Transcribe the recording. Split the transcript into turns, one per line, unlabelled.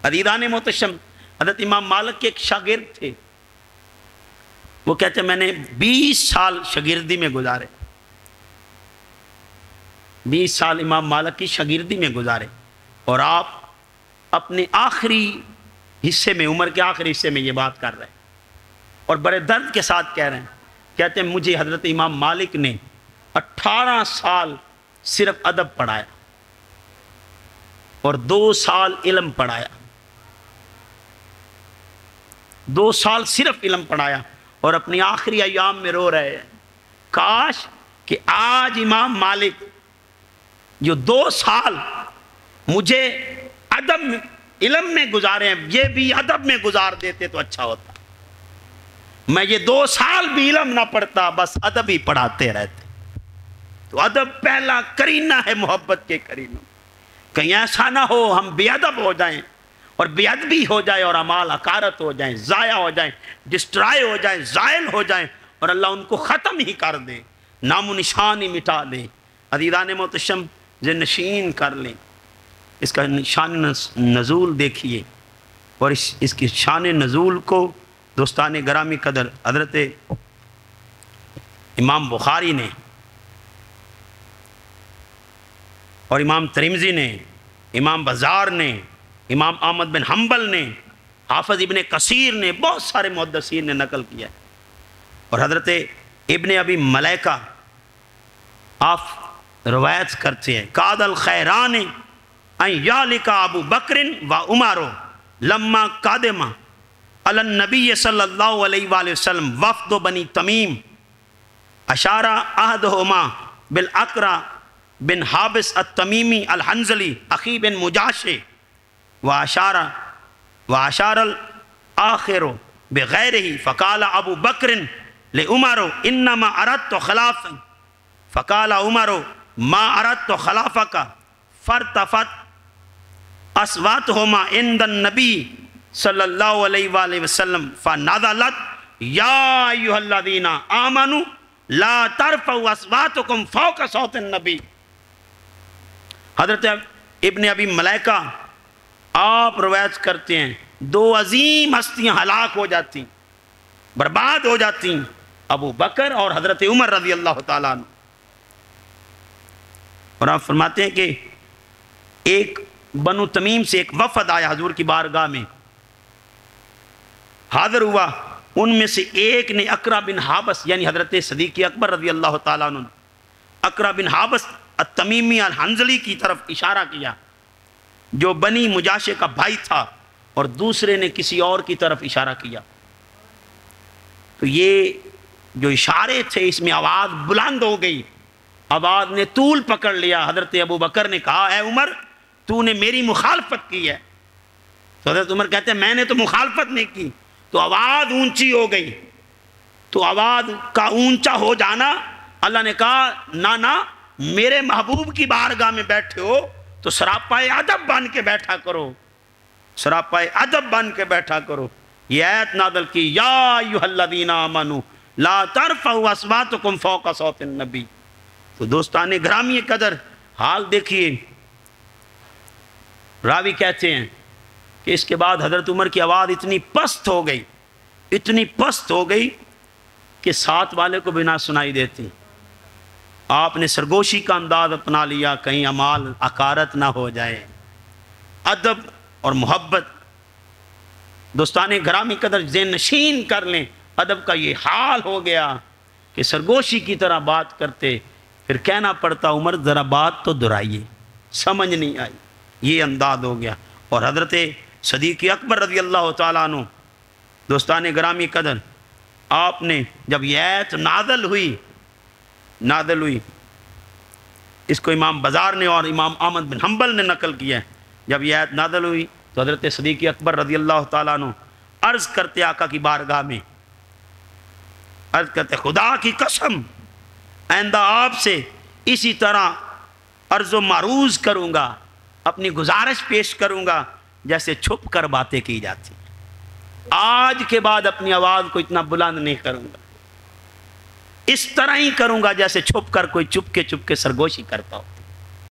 عزیزان محتشم، حضرت امام مالک کے ایک شاگرد تھے، وہ کہتے ہیں میں نے 20 سال شاگردی میں گزارے، 20 سال امام مالک کی شاگردی میں گزارے، اور آپ اپنے آخری حصے میں، عمر کے آخری حصے میں یہ بات کر رہے ہیں اور بڑے درد کے ساتھ کہہ رہے ہیں۔ کہتے ہیں مجھے حضرت امام مالک نے 18 سال صرف ادب پڑھایا اور 2 سال علم پڑھایا، 2 سال صرف علم پڑھایا، اور اپنی آخری ایام میں رو رہے ہیں کاش کہ آج امام مالک جو 2 سال مجھے ادب علم میں گزارے ہیں یہ بھی ادب میں گزار دیتے تو اچھا ہوتا، میں یہ 2 سال بھی علم نہ پڑھتا، بس ادب ہی پڑھاتے رہتے۔ تو ادب پہلا کرینہ ہے محبت کے کرینوں، کہیں ایسا نہ ہو ہم بے ادب ہو جائیں اور بے ادبی ہو جائے اور اعمال حقارت ہو جائیں، ضائع ہو جائیں، ڈسٹرائے ہو جائیں، زائل ہو جائیں، اور اللہ ان کو ختم ہی کر دے، نام و نشان ہی مٹا دے۔ عزیزان محتشم ذہن نشین کر لیں، اس کا شان نزول دیکھیے، اور اس کی شان نزول کو دوستان گرامی قدر حضرت امام بخاری نے اور امام ترمذی نے، امام بزار نے، امام احمد بن حنبل نے، حافظ ابن کثیر نے، بہت سارے محدثین نے نقل کیا ہے۔ اور حضرت ابن ابی ملیکہ آپ روایت کرتے ہیں قاد الخیران ان یالک ابو بکر و عمر لما قادم علی النبی صلی اللہ علیہ وآلہ وسلم وفد بنی تمیم اشارہ احدہما بالاقرع بن حابس التمیمی الحنزلی اخی بن مجاشع واشار الآخر بغیرہ فقال ابو بکر لعمر انما اردت خلافا فقال عمر ما اردت خلافک فارتفعت اصواتهما عند النبی صلی اللہ علیہ وآلہ وسلم فنزلت یا ایھا الذین آمنوا لا ترفعوا اصواتکم فوق صوت النبی۔ حضرت ابن ابی ملیکہ آپ روایت کرتے ہیں 2 عظیم ہستیاں ہلاک ہو جاتی، برباد ہو جاتی، ابو بکر اور حضرت عمر رضی اللہ تعالیٰ عنہ۔ اور آپ فرماتے ہیں کہ ایک بنو تمیم سے ایک وفد آیا حضور کی بارگاہ میں، حاضر ہوا، ان میں سے ایک نے اقرع بن حابس یعنی حضرت صدیق اکبر رضی اللہ تعالیٰ عنہ، اقرع بن حابس التمیمی الحنزلی کی طرف اشارہ کیا جو بنی مجاشع کا بھائی تھا، اور دوسرے نے کسی اور کی طرف اشارہ کیا۔ تو یہ جو اشارے تھے اس میں آواز بلند ہو گئی، آواز نے طول پکڑ لیا۔ حضرت ابو بکر نے کہا اے عمر تو نے میری مخالفت کی ہے، تو حضرت عمر کہتے ہیں میں نے تو مخالفت نہیں کی، تو آواز اونچی ہو گئی۔ تو آواز کا اونچا ہو جانا، اللہ نے کہا نہ میرے محبوب کی بارگاہ میں بیٹھے ہو تو سراپائے ادب بن کے بیٹھا کرو، سراپائے ادب بن کے بیٹھا کرو۔ یہ آیت نازل کی یا ایھا الذین آمنوا لا ترفعوا اصواتکم فوق صوت النبی۔ تو دوستان گرامی قدر حال دیکھیے، راوی کہتے ہیں کہ اس کے بعد حضرت عمر کی آواز اتنی پست ہو گئی، اتنی پست ہو گئی کہ ساتھ والے کو بھی نہ سنائی دیتی۔ آپ نے سرگوشی کا انداز اپنا لیا کہیں اعمال حقارت نہ ہو جائے۔ ادب اور محبت دوستان گرامی قدر ذہن نشین کر لیں، ادب کا یہ حال ہو گیا کہ سرگوشی کی طرح بات کرتے، پھر کہنا پڑتا عمر ذرا بات تو دہرائیے، سمجھ نہیں آئی، یہ انداز ہو گیا۔ اور حضرت صدیق اکبر رضی اللہ تعالیٰ عنہ دوستان گرامی قدر آپ نے جب یہ آیت نازل ہوئی، اس کو امام بزار نے اور امام احمد بن حنبل نے نقل کیا ہے، جب یہ آیت نازل ہوئی تو حضرت صدیق اکبر رضی اللہ تعالیٰ عنہ عرض کرتے آقا کی بارگاہ میں، عرض کرتے خدا کی قسم آئندہ آپ سے اسی طرح عرض و معروض کروں گا، اپنی گزارش پیش کروں گا جیسے چھپ کر باتیں کی جاتی، آج کے بعد اپنی آواز کو اتنا بلند نہیں کروں گا، اس طرح ہی کروں گا جیسے چھپ کر کوئی چپ کے سرگوشی کرتا ہو۔